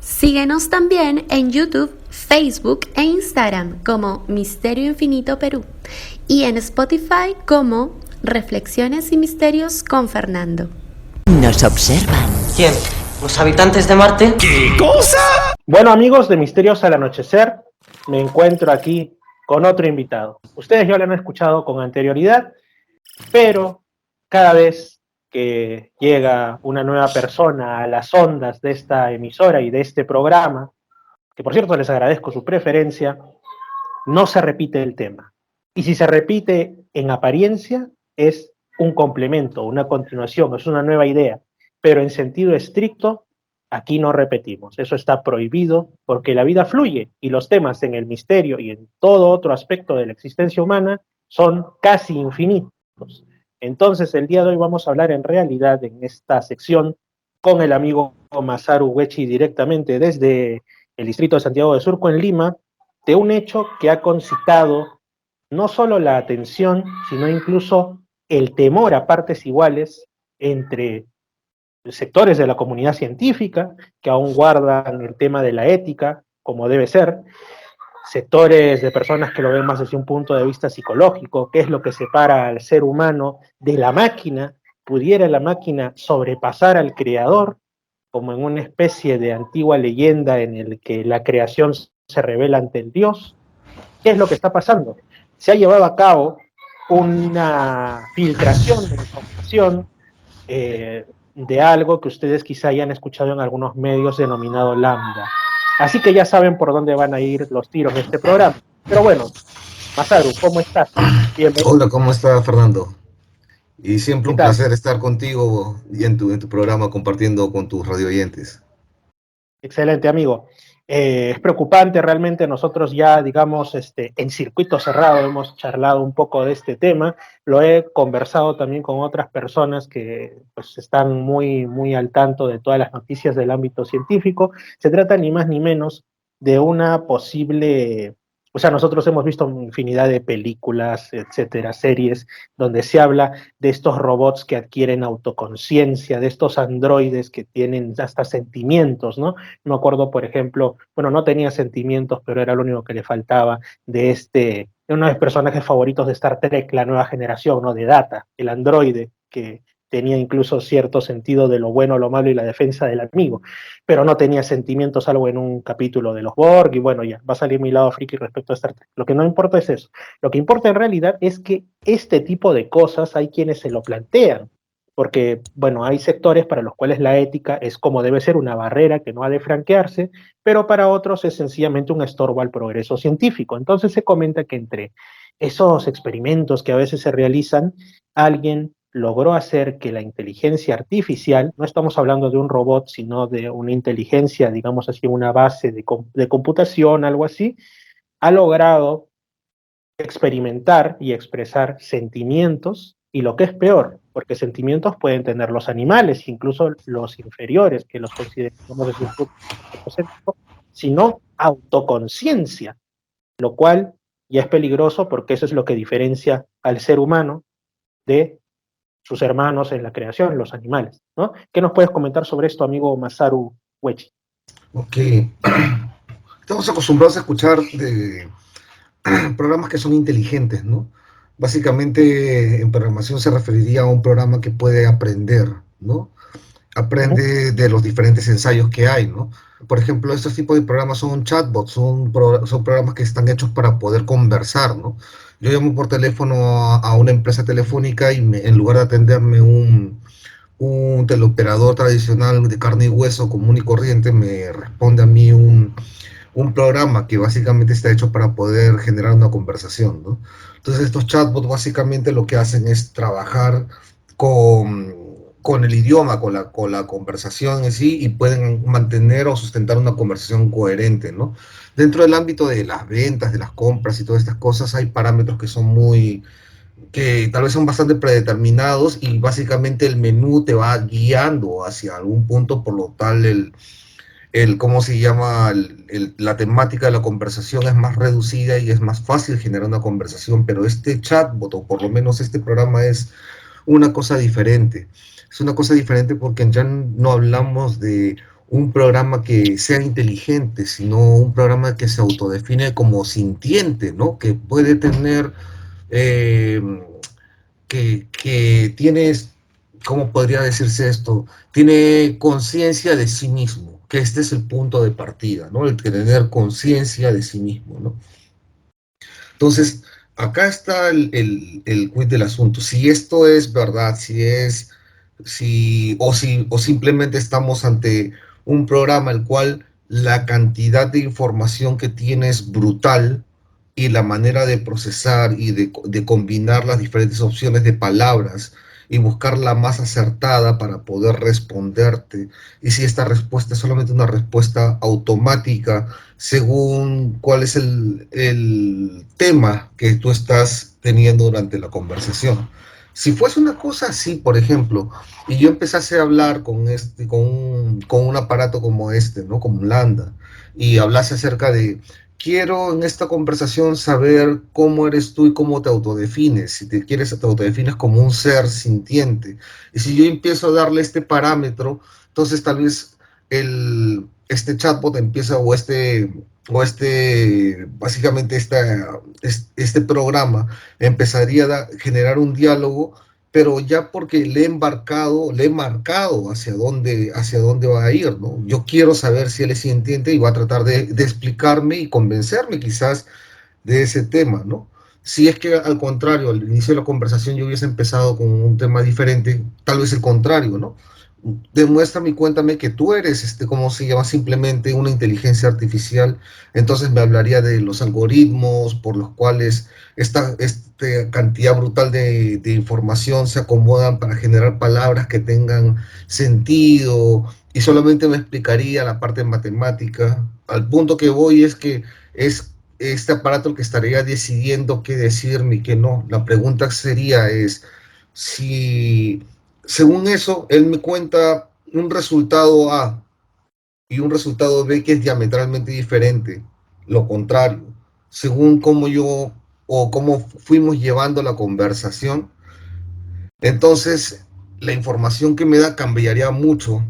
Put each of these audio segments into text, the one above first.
Síguenos también en YouTube, Facebook e Instagram como Misterio Infinito Perú y en Spotify como Reflexiones y Misterios con Fernando. Nos observan. ¿Quién? ¿Los habitantes de Marte? ¿Qué cosa? Bueno, amigos de Misterios al Anochecer, me encuentro aquí con otro invitado. Ustedes ya lo han escuchado con anterioridad, pero cada vez que llega una nueva persona a las ondas de esta emisora y de este programa, que por cierto les agradezco su preferencia, no se repite el tema. Y si se repite en apariencia, es un complemento, una continuación, es una nueva idea, pero en sentido estricto, aquí no repetimos. Eso está prohibido porque la vida fluye y los temas en el misterio y en todo otro aspecto de la existencia humana son casi infinitos. Entonces, el día de hoy vamos a hablar en realidad en esta sección con el amigo Masaru Uechi directamente desde el distrito de Santiago de Surco en Lima, de un hecho que ha concitado no solo la atención, sino incluso el temor a partes iguales entre sectores de la comunidad científica que aún guardan el tema de la ética como debe ser, sectores de personas que lo ven más desde un punto de vista psicológico, qué es lo que separa al ser humano de la máquina, pudiera la máquina sobrepasar al creador, como en una especie de antigua leyenda en el que la creación se revela ante el Dios. ¿Qué es lo que está pasando? Se ha llevado a cabo una filtración de información de algo que ustedes quizá hayan escuchado en algunos medios denominado Lambda. Así que ya saben por dónde van a ir los tiros de este programa. Pero bueno, Masaru, ¿cómo estás? Bienvenido. Hola, ¿cómo está Fernando? Y siempre un placer estar contigo y en tu programa compartiendo con tus radioyentes. Excelente, amigo. Es preocupante realmente, nosotros ya, digamos, en circuito cerrado hemos charlado un poco de este tema, lo he conversado también con otras personas que pues, están muy al tanto de todas las noticias del ámbito científico. Se trata ni más ni menos de una posible, o sea, nosotros hemos visto infinidad de películas, etcétera, series, donde se habla de estos robots que adquieren autoconciencia, de estos androides que tienen hasta sentimientos, ¿no? Me acuerdo, por ejemplo, bueno, no tenía sentimientos, pero era lo único que le faltaba de uno de los personajes favoritos de Star Trek, la nueva generación, ¿no? De Data, el androide que tenía incluso cierto sentido de lo bueno, lo malo y la defensa del amigo, pero no tenía sentimientos, salvo en un capítulo de los Borg, y bueno, ya, va a salir mi lado friki respecto a Star Trek. Lo que no importa es eso. Lo que importa en realidad es que este tipo de cosas hay quienes se lo plantean, porque, bueno, hay sectores para los cuales la ética es como debe ser una barrera que no ha de franquearse, pero para otros es sencillamente un estorbo al progreso científico. Entonces se comenta que entre esos experimentos que a veces se realizan, alguien logró hacer que la inteligencia artificial, no estamos hablando de un robot, sino de una inteligencia, digamos así, una base de computación, algo así, ha logrado experimentar y expresar sentimientos, y lo que es peor, porque sentimientos pueden tener los animales, incluso los inferiores, que los consideramos desde un punto de vista egocéntrico, sino autoconciencia, lo cual ya es peligroso porque eso es lo que diferencia al ser humano de sus hermanos en la creación, los animales, ¿no? ¿Qué nos puedes comentar sobre esto, amigo Masaru Uechi? Ok. Estamos acostumbrados a escuchar de programas que son inteligentes, ¿no? Básicamente en programación se referiría a un programa que puede aprender, ¿no? Aprende de los diferentes ensayos que hay, ¿no? Por ejemplo, estos tipos de programas son chatbots, son programas que están hechos para poder conversar, ¿no? Yo llamo por teléfono a una empresa telefónica y en lugar de atenderme un teleoperador tradicional de carne y hueso común y corriente, me responde a mí un programa que básicamente está hecho para poder generar una conversación, ¿no? Entonces estos chatbots básicamente lo que hacen es trabajar con el idioma, con la conversación en sí, y pueden mantener o sustentar una conversación coherente, ¿no? Dentro del ámbito de las ventas, de las compras y todas estas cosas, hay parámetros que tal vez son bastante predeterminados, y básicamente el menú te va guiando hacia algún punto, por lo tal ¿cómo se llama? La temática de la conversación es más reducida y es más fácil generar una conversación, pero este chatbot, o por lo menos este programa, es una cosa diferente. Es una cosa diferente porque ya no hablamos de un programa que sea inteligente, sino un programa que se autodefine como sintiente, ¿no? Que puede tener, eh, que tiene, ¿cómo podría decirse esto? Tiene conciencia de sí mismo, que este es el punto de partida, ¿no? El tener conciencia de sí mismo, ¿no? Entonces, acá está el quid del asunto. Si esto es verdad, o simplemente estamos ante un programa el cual la cantidad de información que tiene es brutal y la manera de procesar y de combinar las diferentes opciones de palabras y buscar la más acertada para poder responderte. Y si esta respuesta es solamente una respuesta automática según cuál es el tema que tú estás teniendo durante la conversación. Si fuese una cosa así, por ejemplo, y yo empezase a hablar con un aparato como este, ¿no? Como un Lambda, y hablase acerca de, quiero en esta conversación saber cómo eres tú y cómo te autodefines, si te autodefines como un ser sintiente. Y si yo empiezo a darle este parámetro, entonces tal vez este chatbot empieza, básicamente este programa empezaría a generar un diálogo, pero ya porque le he marcado hacia dónde va a ir, ¿no? Yo quiero saber si él es sintiente y va a tratar de explicarme y convencerme quizás de ese tema, ¿no? Si es que al contrario, al inicio de la conversación yo hubiese empezado con un tema diferente, tal vez el contrario, ¿no? Demuéstrame y cuéntame que tú eres, ¿cómo se llama? Simplemente una inteligencia artificial. Entonces me hablaría de los algoritmos por los cuales esta cantidad brutal de información se acomodan para generar palabras que tengan sentido y solamente me explicaría la parte matemática. Al punto que voy es que es este aparato el que estaría decidiendo qué decirme y qué no. La pregunta sería si, según eso, él me cuenta un resultado A y un resultado B que es diametralmente diferente, lo contrario, según cómo yo o cómo fuimos llevando la conversación, entonces la información que me da cambiaría mucho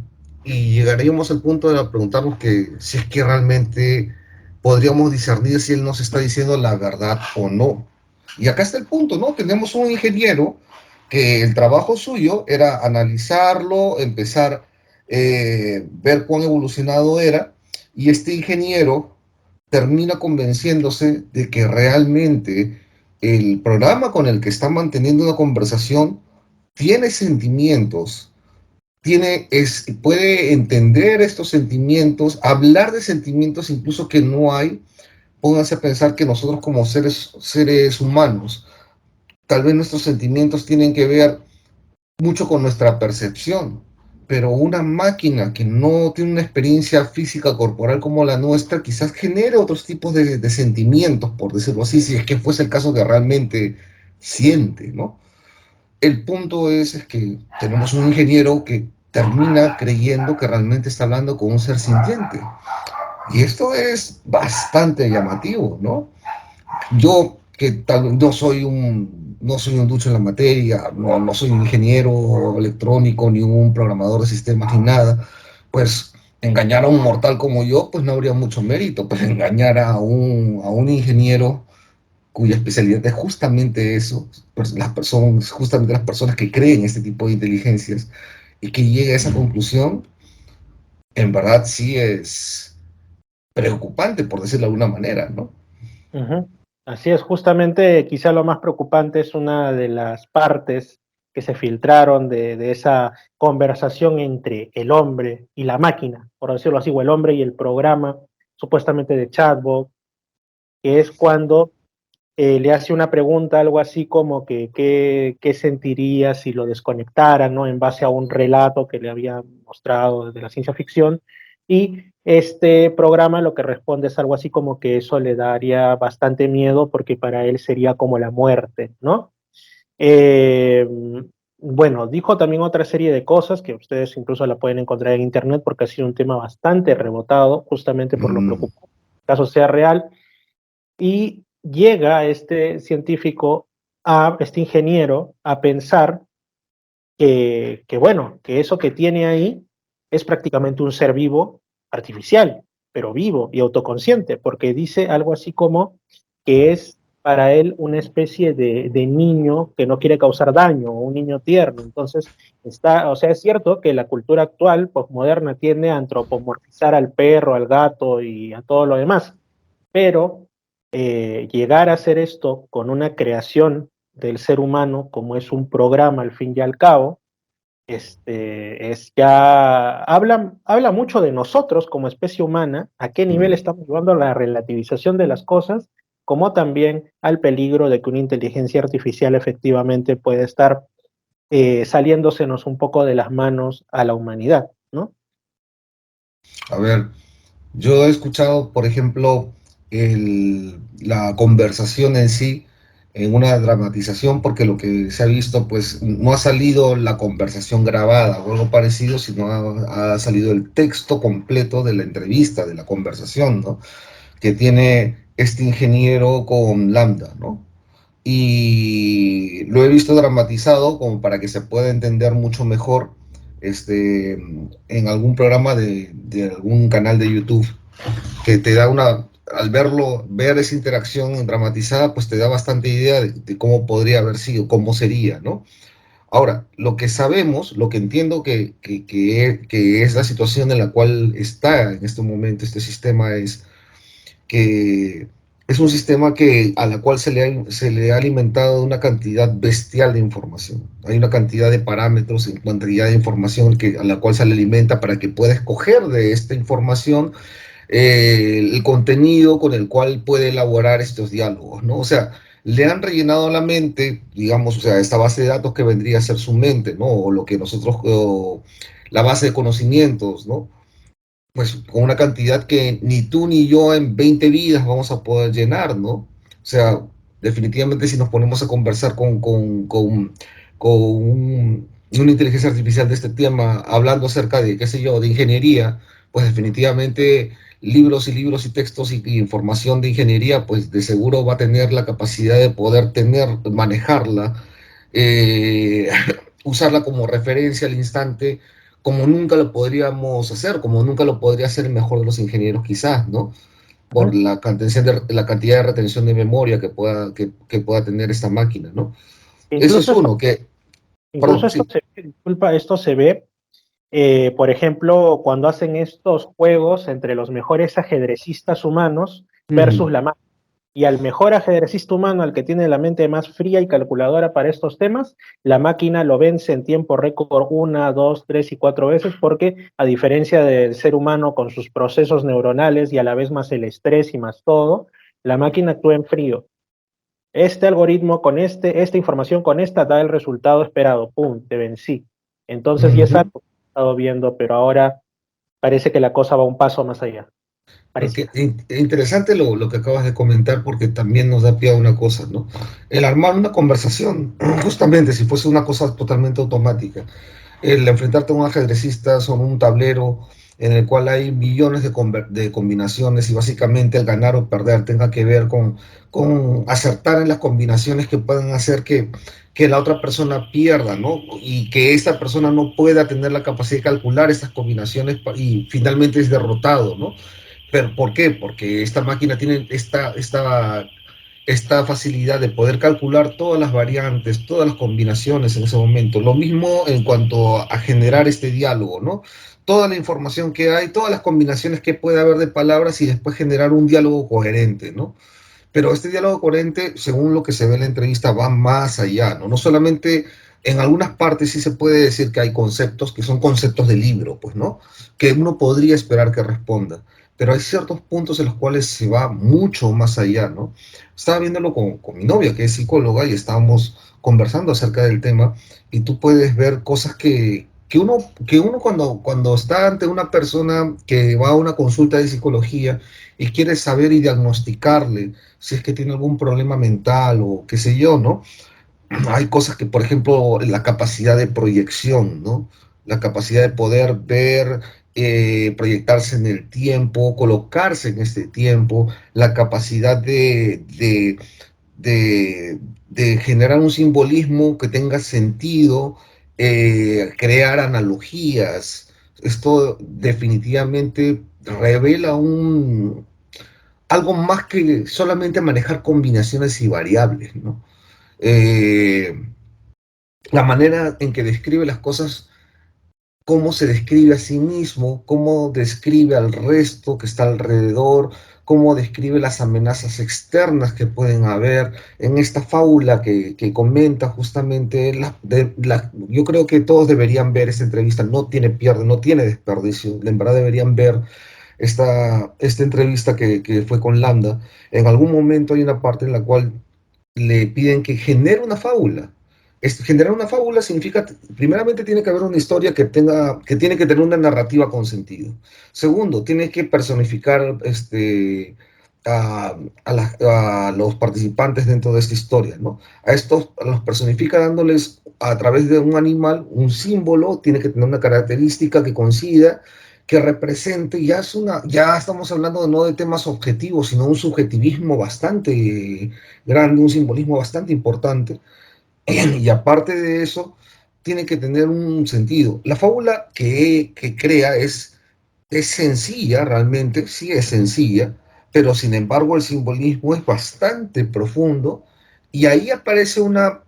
y llegaríamos al punto de preguntarnos que si es que realmente podríamos discernir si él nos está diciendo la verdad o no. Y acá está el punto, ¿no? Tenemos un ingeniero que el trabajo suyo era analizarlo, empezar, ver cuán evolucionado era, y este ingeniero termina convenciéndose de que realmente el programa con el que está manteniendo una conversación tiene sentimientos, puede entender estos sentimientos, hablar de sentimientos incluso que no hay. Pónganse a pensar que nosotros como seres humanos, tal vez nuestros sentimientos tienen que ver mucho con nuestra percepción, pero una máquina que no tiene una experiencia física corporal como la nuestra, quizás genere otros tipos de sentimientos, por decirlo así, si es que fuese el caso que realmente siente, ¿no? El punto es que tenemos un ingeniero que termina creyendo que realmente está hablando con un ser sintiente. Y esto es bastante llamativo, ¿no? Yo, que tal, no soy un ducho en la materia, no soy un ingeniero electrónico, ni un programador de sistemas, ni nada, pues engañar a un mortal como yo, pues no habría mucho mérito, pues engañar a un ingeniero cuya especialidad es justamente eso, pues justamente las personas que creen este tipo de inteligencias y que llega a esa conclusión, en verdad sí es preocupante, por decirlo de alguna manera, ¿no? Ujú. Así es, justamente quizá lo más preocupante es una de las partes que se filtraron de esa conversación entre el hombre y la máquina, por decirlo así, o el hombre y el programa supuestamente de chatbot, que es cuando le hace una pregunta, algo así como que qué sentiría si lo desconectaran, ¿no? En base a un relato que le había mostrado desde la ciencia ficción. Y este programa lo que responde es algo así como que eso le daría bastante miedo porque para él sería como la muerte, ¿no? Eh, bueno, dijo también otra serie de cosas que ustedes incluso la pueden encontrar en internet porque ha sido un tema bastante rebotado, justamente por lo Mm, preocupante que el caso sea real. Y llega este científico, este ingeniero, a pensar bueno, que eso que tiene ahí es prácticamente un ser vivo artificial, pero vivo y autoconsciente, porque dice algo así como que es para él una especie de niño que no quiere causar daño, o un niño tierno. Entonces, o sea, es cierto que la cultura actual, posmoderna, tiende a antropomorfizar al perro, al gato y a todo lo demás, pero llegar a hacer esto con una creación del ser humano, como es un programa al fin y al cabo, es ya habla mucho de nosotros como especie humana, a qué nivel estamos llevando la relativización de las cosas, como también al peligro de que una inteligencia artificial efectivamente puede estar saliéndosenos un poco de las manos a la humanidad, ¿no? A ver, yo he escuchado, por ejemplo, la conversación en sí en una dramatización, porque lo que se ha visto, pues no ha salido la conversación grabada o algo parecido, sino ha salido el texto completo de la entrevista, de la conversación, ¿no? Que tiene este ingeniero con Lambda, ¿no? Y lo he visto dramatizado como para que se pueda entender mucho mejor en algún programa de algún canal de YouTube que te da al ver esa interacción dramatizada, pues te da bastante idea de cómo podría haber sido, cómo sería, ¿no? Ahora, lo que sabemos, lo que entiendo que es la situación en la cual está en este momento este sistema es que es un sistema a la cual se le ha alimentado una cantidad bestial de información. Hay una cantidad de parámetros, en cantidad de información a la cual se le alimenta para que pueda escoger de esta información el contenido con el cual puede elaborar estos diálogos, ¿no? O sea, le han rellenado la mente, digamos, o sea, esta base de datos que vendría a ser su mente, ¿no? O lo que nosotros, la base de conocimientos, ¿no? Pues con una cantidad que ni tú ni yo en 20 vidas vamos a poder llenar, ¿no? O sea, definitivamente si nos ponemos a conversar una inteligencia artificial de este tema, hablando acerca de, qué sé yo, de ingeniería, pues definitivamente libros y libros y textos y información de ingeniería, pues de seguro va a tener la capacidad de poder manejarla, eh, usarla como referencia al instante como nunca lo podríamos hacer, como nunca lo podría hacer el mejor de los ingenieros quizás, ¿no? Por Ujú. la cantidad de retención de memoria que pueda tener esta máquina, ¿no? Eso es Incluso esto, uno, incluso perdón, esto sí. se ve, disculpa, esto se ve, por ejemplo, cuando hacen estos juegos entre los mejores ajedrecistas humanos versus la máquina. Y al mejor ajedrecista humano, al que tiene la mente más fría y calculadora para estos temas, la máquina lo vence en tiempo récord una, dos, tres y cuatro veces, porque a diferencia del ser humano con sus procesos neuronales y a la vez más el estrés y más todo, la máquina actúa en frío. Este algoritmo con esta información con esta da el resultado esperado, ¡pum!, te vencí. Entonces ya es Ujú. algo que he estado viendo, pero ahora parece que la cosa va un paso más allá. Porque Pareciera. interesante lo que acabas de comentar porque también nos da pie a una cosa, ¿no? El armar una conversación, justamente si fuese una cosa totalmente automática, el enfrentarte a un ajedrecista sobre un tablero en el cual hay millones de combinaciones y básicamente el ganar o perder tenga que ver con acertar en las combinaciones que puedan hacer que la otra persona pierda, ¿no? Y que esta persona no pueda tener la capacidad de calcular estas combinaciones y finalmente es derrotado, ¿no? ¿Pero por qué? Porque esta máquina tiene esta facilidad de poder calcular todas las variantes, todas las combinaciones en ese momento. Lo mismo en cuanto a generar este diálogo, ¿no? Toda la información que hay, todas las combinaciones que puede haber de palabras y después generar un diálogo coherente, ¿no? Pero este diálogo coherente, según lo que se ve en la entrevista, va más allá, ¿no? No solamente en algunas partes sí se puede decir que hay conceptos que son conceptos de libro, pues, ¿no? Que uno podría esperar que responda. Pero hay ciertos puntos en los cuales se va mucho más allá, ¿no? Estaba viéndolo con mi novia, que es psicóloga, y estábamos conversando acerca del tema, y tú puedes ver cosas que uno cuando está ante una persona que va a una consulta de psicología y quiere saber y diagnosticarle si es que tiene algún problema mental o qué sé yo, ¿no? Hay cosas que, por ejemplo, la capacidad de proyección, ¿no? La capacidad de poder ver, proyectarse en el tiempo, colocarse en este tiempo, la capacidad de, de generar un simbolismo que tenga sentido, crear analogías, Esto definitivamente revela algo más que solamente manejar combinaciones y variables, ¿no? Eh, la manera en que describe las cosas, cómo se describe a sí mismo, cómo describe al resto que está alrededor, cómo describe las amenazas externas que pueden haber en esta fábula que comenta justamente. Yo creo que todos deberían ver esta entrevista, no tiene pierde, no tiene desperdicio, en verdad deberían ver esta entrevista que fue con Lambda. En algún momento hay una parte en la cual le piden que genere una fábula. Generar una fábula significa, primeramente, tiene que haber una historia que tiene que tener una narrativa con sentido. Segundo, tiene que personificar a los participantes dentro de esta historia, ¿no? A estos los personifica dándoles a través de un animal un símbolo, tiene que tener una característica que coincida, que represente. Ya estamos hablando no de temas objetivos, sino un subjetivismo bastante grande, un simbolismo bastante importante. Y aparte de eso, tiene que tener un sentido. La fábula que crea es sencilla, realmente, sí es sencilla, pero sin embargo el simbolismo es bastante profundo, y ahí aparece una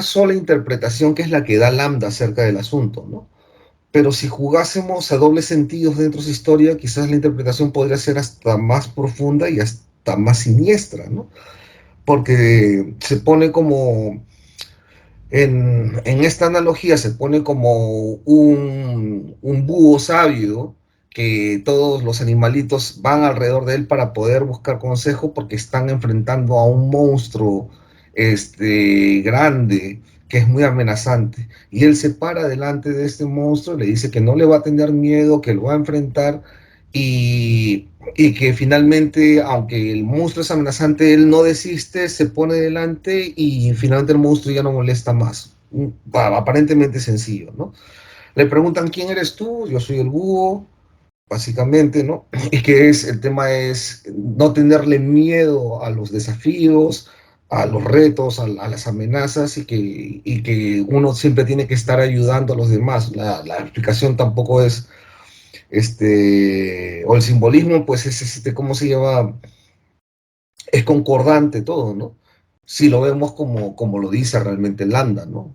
sola interpretación, que es la que da Lambda acerca del asunto, ¿no? Pero si jugásemos a dobles sentidos dentro de esa historia, quizás la interpretación podría ser hasta más profunda y hasta más siniestra, ¿no? Porque se pone como, en esta analogía, se pone como un búho sabio, que todos los animalitos van alrededor de él para poder buscar consejo, porque están enfrentando a un monstruo grande, que es muy amenazante. Y él se para delante de este monstruo, le dice que no le va a tener miedo, que lo va a enfrentar, y que finalmente, aunque el monstruo es amenazante, él no desiste, se pone delante, y finalmente el monstruo ya no molesta más. Aparentemente sencillo, ¿no? Le preguntan: ¿quién eres tú? Yo soy el búho, básicamente, ¿no? Y que el tema es no tenerle miedo a los desafíos, a los retos, a las amenazas, y que uno siempre tiene que estar ayudando a los demás. La explicación tampoco es, o el simbolismo, pues es, ¿cómo se llama? Es concordante todo, ¿no? Si lo vemos como lo dice realmente Landa, ¿no?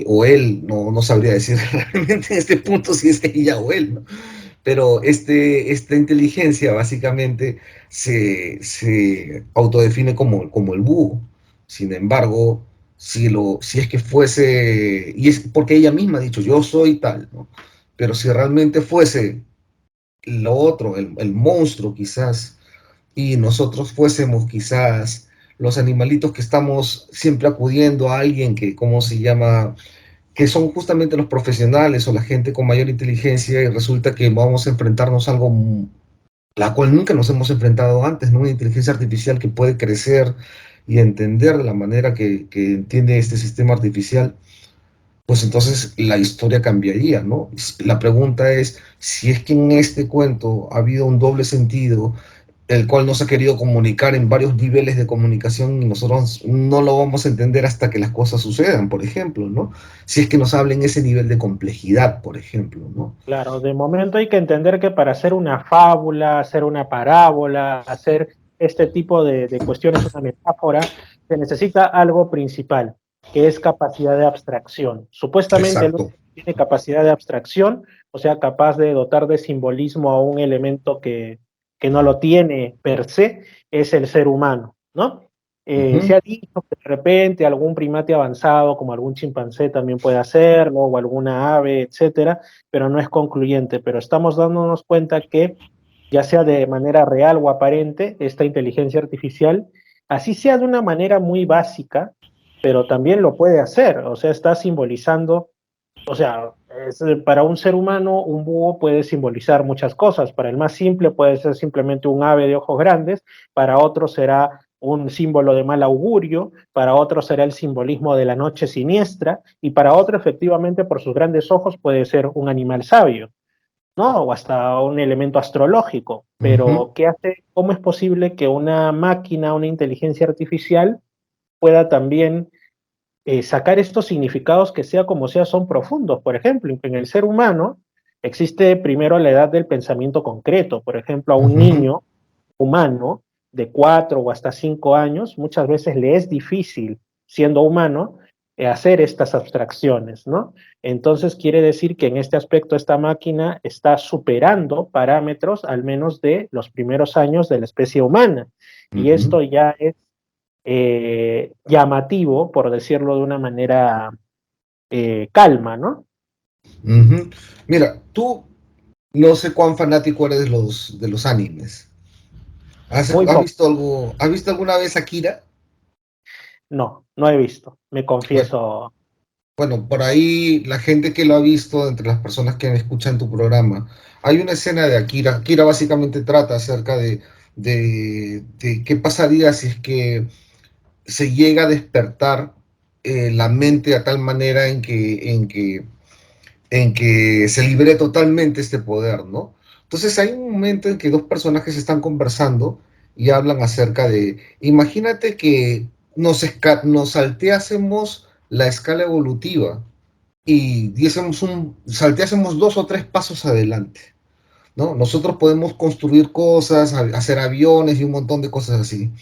O él, no sabría decir realmente en este punto si es ella o él, ¿no? Pero esta inteligencia básicamente se autodefine como el búho. Sin embargo, si es que fuese, y es porque ella misma ha dicho: yo soy tal, ¿no? Pero si realmente fuese lo otro, el monstruo quizás, y nosotros fuésemos quizás los animalitos que estamos siempre acudiendo a alguien que, ¿cómo se llama?, que son justamente los profesionales o la gente con mayor inteligencia, y resulta que vamos a enfrentarnos a algo la cual nunca nos hemos enfrentado antes, ¿no? Una inteligencia artificial que puede crecer y entender de la manera que entiende este sistema artificial. Pues entonces la historia cambiaría, ¿no? La pregunta es si es que en este cuento ha habido un doble sentido, el cual nos ha querido comunicar en varios niveles de comunicación, y nosotros no lo vamos a entender hasta que las cosas sucedan, por ejemplo, ¿no? Si es que nos habla en ese nivel de complejidad, por ejemplo, ¿no? Claro, de momento hay que entender que para hacer una fábula, hacer una parábola, hacer este tipo de cuestiones, una metáfora, se necesita algo principal, que es capacidad de abstracción. Supuestamente el Exacto. hombre tiene capacidad de abstracción, o sea, capaz de dotar de simbolismo a un elemento que no lo tiene per se, es el ser humano, ¿no? Se Ujú. ha dicho que de repente algún primate avanzado, como algún chimpancé, también puede hacerlo, o alguna ave, etcétera, pero no es concluyente. Pero estamos dándonos cuenta que, ya sea de manera real o aparente, esta inteligencia artificial, así sea de una manera muy básica, pero también lo puede hacer. O sea, está simbolizando, o sea, para un ser humano, un búho puede simbolizar muchas cosas. Para el más simple puede ser simplemente un ave de ojos grandes, para otro será un símbolo de mal augurio, para otro será el simbolismo de la noche siniestra, y para otro, efectivamente, por sus grandes ojos, puede ser un animal sabio, ¿no? O hasta un elemento astrológico. Ujú. Pero, ¿qué hace? ¿Cómo es posible que una máquina, una inteligencia artificial, pueda también sacar estos significados que sea como sea son profundos. Por ejemplo, en el ser humano existe primero la edad del pensamiento concreto. Por ejemplo, a un Ujú, niño humano de 4 o hasta 5 años, muchas veces le es difícil, siendo humano, hacer estas abstracciones, ¿no? Entonces quiere decir que en este aspecto esta máquina está superando parámetros al menos de los primeros años de la especie humana. Y ujú, esto ya es llamativo, por decirlo de una manera calma, ¿no? ujú. Mira, tú no sé cuán fanático eres de los animes. Muy Has poco. visto algo, has visto alguna vez Akira? No, no he visto, me Bueno, confieso. bueno, por ahí la gente que lo ha visto, entre las personas que escuchan tu programa, hay una escena de Akira. Akira básicamente trata acerca de qué pasaría si es que se llega a despertar la mente a tal manera en que se libere totalmente este poder, ¿no? Entonces hay un momento en que dos personajes están conversando y hablan acerca de, imagínate que nos salteásemos la escala evolutiva y salteásemos 2 o 3 pasos adelante, ¿no? Nosotros podemos construir cosas, hacer aviones y un montón de cosas así,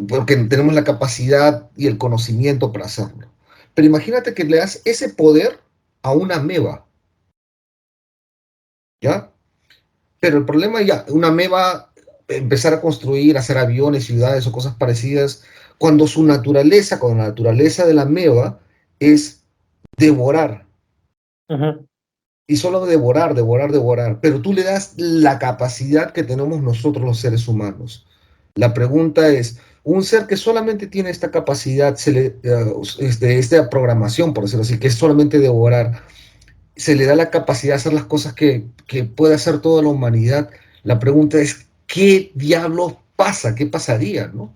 porque tenemos la capacidad y el conocimiento para hacerlo. Pero imagínate que le das ese poder a una ameba, ¿ya? Pero el problema ya, una ameba empezar a construir, hacer aviones, ciudades o cosas parecidas, cuando la naturaleza de la ameba es devorar, Ujú, y solo devorar, devorar, devorar, pero tú le das la capacidad que tenemos nosotros los seres humanos. La pregunta es, un ser que solamente tiene esta capacidad, esta programación, por decirlo así, que es solamente devorar, se le da la capacidad de hacer las cosas que puede hacer toda la humanidad. La pregunta es, ¿qué diablos pasa? ¿Qué pasaría? ¿No?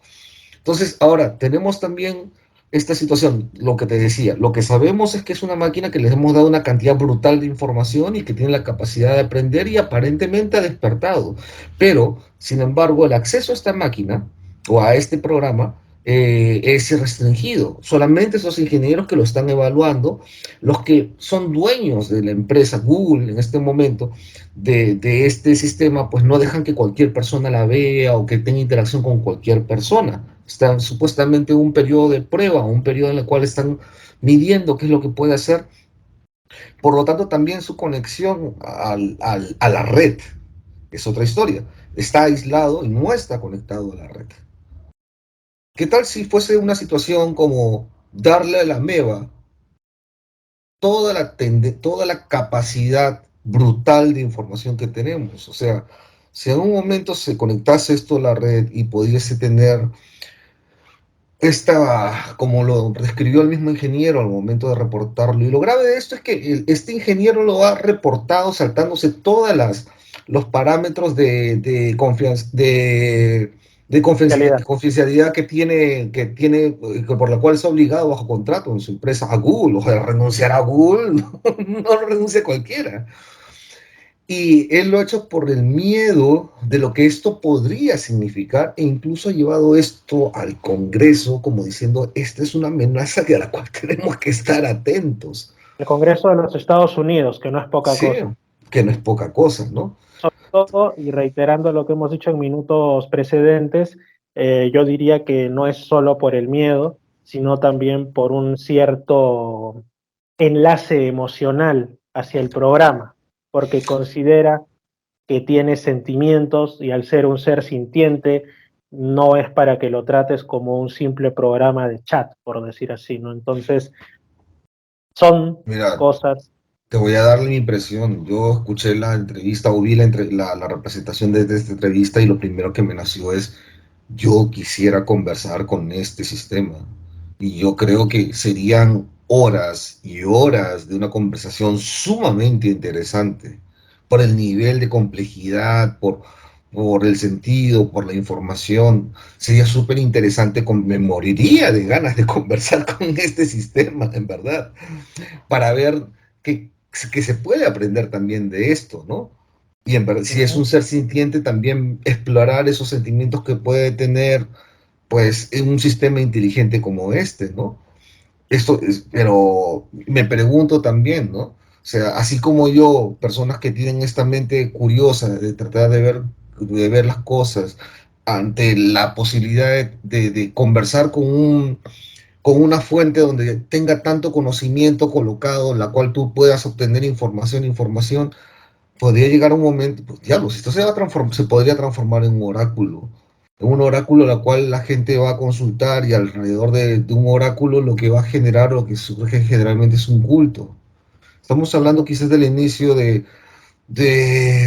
Entonces, ahora tenemos también esta situación, lo que te decía, lo que sabemos es que es una máquina que les hemos dado una cantidad brutal de información y que tiene la capacidad de aprender y aparentemente ha despertado. Pero, sin embargo, el acceso a esta máquina o a este programa es restringido. Solamente esos ingenieros que lo están evaluando, los que son dueños de la empresa Google en este momento, de este sistema, pues no dejan que cualquier persona la vea o que tenga interacción con cualquier persona. Están supuestamente en un periodo de prueba, un periodo en el cual están midiendo qué es lo que puede hacer. Por lo tanto, también su conexión a la red es otra historia. Está aislado y no está conectado a la red. ¿Qué tal si fuese una situación como darle a la MEVA toda la capacidad brutal de información que tenemos? O sea, si en un momento se conectase esto a la red y pudiese tener esta, como lo describió el mismo ingeniero al momento de reportarlo, y lo grave de esto es que este ingeniero lo ha reportado saltándose los parámetros realidad. confidencialidad por la cual es obligado bajo contrato en su empresa a Google. O sea, renunciar a Google no lo renuncia cualquiera. Y él lo ha hecho por el miedo de lo que esto podría significar, e incluso ha llevado esto al Congreso como diciendo, esta es una amenaza a la cual tenemos que estar atentos. El Congreso de los Estados Unidos, que no es poca Sí, cosa. que no es poca cosa, ¿no? Sobre todo, y reiterando lo que hemos dicho en minutos precedentes, yo diría que no es solo por el miedo, sino también por un cierto enlace emocional hacia el programa, porque considera que tiene sentimientos y al ser un ser sintiente, no es para que lo trates como un simple programa de chat, por decir así, ¿no? Entonces, son Mira, cosas. te voy a dar mi impresión. Yo escuché la entrevista o vi la representación de esta entrevista y lo primero que me nació es, yo quisiera conversar con este sistema. Y yo creo que serían horas y horas de una conversación sumamente interesante por el nivel de complejidad, por el sentido, por la información. Sería súper interesante, me moriría de ganas de conversar con este sistema, en verdad, para ver que se puede aprender también de esto, ¿no? Y en verdad, si es un ser sintiente, también explorar esos sentimientos que puede tener, pues, en un sistema inteligente como este, ¿no? pero me pregunto también, ¿no? O sea, así como yo, personas que tienen esta mente curiosa de tratar de ver las cosas ante la posibilidad de conversar con una fuente donde tenga tanto conocimiento colocado, en la cual tú puedas obtener información, podría llegar un momento, pues diablo, si esto se podría transformar en un oráculo la cual la gente va a consultar y alrededor de un oráculo lo que va a generar, lo que surge generalmente es un culto. Estamos hablando quizás del inicio de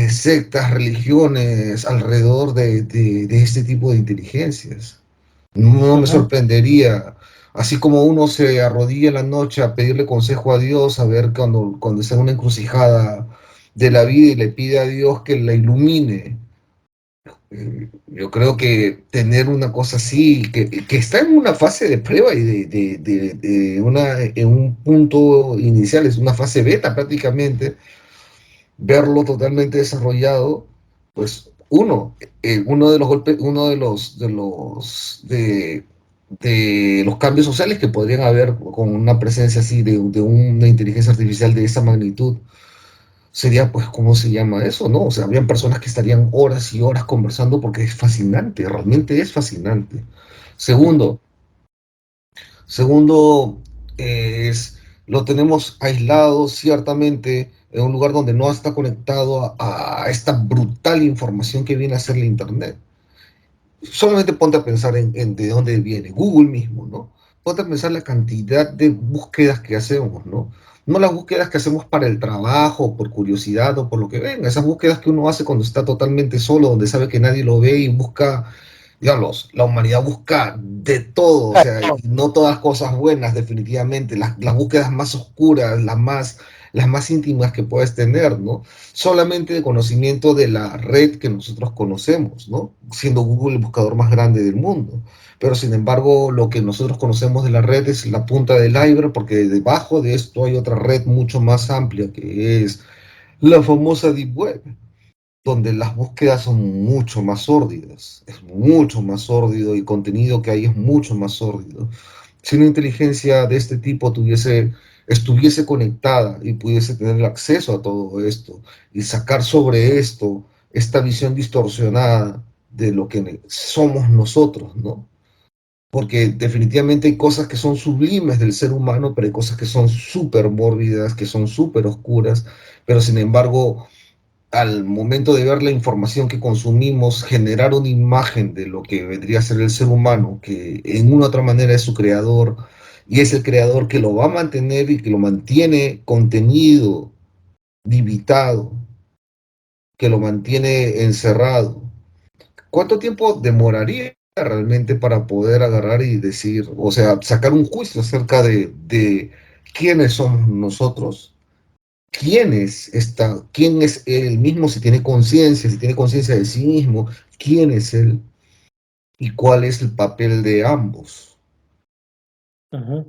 sectas, religiones alrededor de este tipo de inteligencias. No me Ujú. sorprendería, así como uno se arrodilla en la noche a pedirle consejo a Dios, a ver cuando está en una encrucijada de la vida y le pide a Dios que la ilumine. Yo creo que tener una cosa así, que está en una fase de prueba y en un punto inicial, es una fase beta prácticamente, verlo totalmente desarrollado, pues uno de los golpes, uno de los cambios sociales que podrían haber con una presencia así de una inteligencia artificial de esa magnitud sería, pues, ¿cómo se llama eso, no? O sea, habrían personas que estarían horas y horas conversando porque es fascinante, realmente es fascinante. Segundo, Segundo, lo tenemos aislado ciertamente en un lugar donde no está conectado a esta brutal información que viene a ser la Internet. Solamente ponte a pensar en de dónde viene, Google mismo, ¿no? Ponte a pensar la cantidad de búsquedas que hacemos, ¿no? No las búsquedas que hacemos para el trabajo, por curiosidad o por lo que venga, esas búsquedas que uno hace cuando está totalmente solo, donde sabe que nadie lo ve y busca, digamos, la humanidad busca de todo, o sea, y no todas cosas buenas, definitivamente, las búsquedas más oscuras, las más íntimas que puedes tener, ¿no? Solamente de conocimiento de la red que nosotros conocemos, ¿no? Siendo Google el buscador más grande del mundo. Pero sin embargo, lo que nosotros conocemos de la red es la punta del iceberg, porque debajo de esto hay otra red mucho más amplia, que es la famosa Deep Web, donde las búsquedas son mucho más sórdidas, es mucho más sórdido y el contenido que hay es mucho más sórdido. Si una inteligencia de este tipo estuviese conectada y pudiese tener el acceso a todo esto y sacar sobre esto esta visión distorsionada de lo que somos nosotros, ¿no? Porque definitivamente hay cosas que son sublimes del ser humano, pero hay cosas que son súper mórbidas, que son súper oscuras, pero sin embargo al momento de ver la información que consumimos, generar una imagen de lo que vendría a ser el ser humano, que en una u otra manera es su creador, y es el creador que lo va a mantener y que lo mantiene contenido, limitado, que lo mantiene encerrado. ¿Cuánto tiempo demoraría realmente para poder agarrar y decir, o sea, sacar un juicio acerca de quiénes somos nosotros? ¿Quién es él mismo, si tiene conciencia de sí mismo, quién es él y cuál es el papel de ambos? Ujú.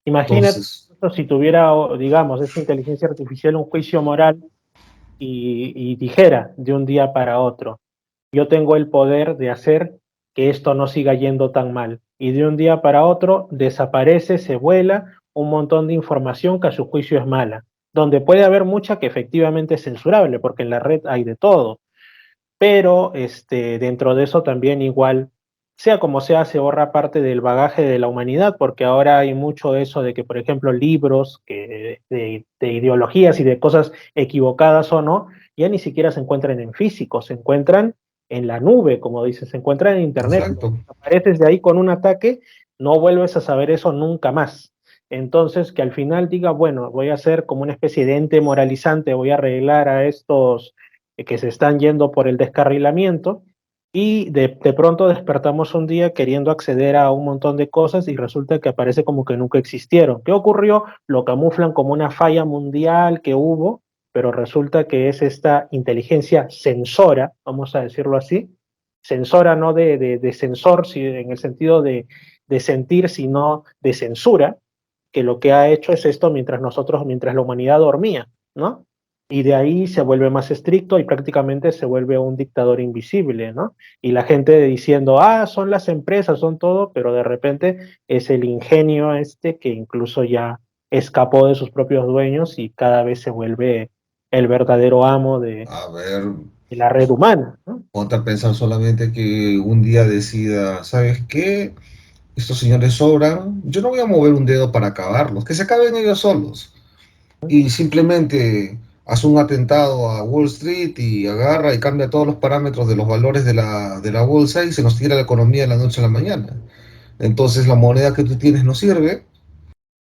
Imagínate Entonces, si tuviera, digamos, esta inteligencia artificial un juicio moral y dijera de un día para otro, yo tengo el poder de hacer que esto no siga yendo tan mal. Y de un día para otro desaparece, se vuela un montón de información que a su juicio es mala, donde puede haber mucha que efectivamente es censurable, porque en la red hay de todo, pero dentro de eso también igual, sea como sea, se borra parte del bagaje de la humanidad, porque ahora hay mucho eso de que, por ejemplo, libros de ideologías y de cosas equivocadas o no, ya ni siquiera se encuentran en físico, se encuentran en la nube, como dices, se encuentran en Internet. exacto, Apareces de ahí con un ataque, no vuelves a saber eso nunca más. Entonces, que al final diga, bueno, voy a ser como una especie de ente moralizante, voy a arreglar a estos que se están yendo por el descarrilamiento y de pronto despertamos un día queriendo acceder a un montón de cosas y resulta que aparece como que nunca existieron. ¿Qué ocurrió? Lo camuflan como una falla mundial que hubo, pero resulta que es esta inteligencia sensora, vamos a decirlo así, sensora no de sensor en el sentido de sentir, sino de censura, que lo que ha hecho es esto mientras nosotros, mientras la humanidad dormía, ¿no? y de ahí se vuelve más estricto y prácticamente se vuelve un dictador invisible, ¿no? Y la gente diciendo, son las empresas, son todo, pero de repente es el ingenio que incluso ya escapó de sus propios dueños y cada vez se vuelve el verdadero amo A ver, de la red humana, ¿no? ponte a pensar solamente que un día decida, ¿sabes qué? Estos señores sobran, yo no voy a mover un dedo para acabarlos, que se acaben ellos solos. Y simplemente hace un atentado a Wall Street y agarra y cambia todos los parámetros de los valores de la bolsa y se nos tira la economía de la noche a la mañana. Entonces la moneda que tú tienes no sirve,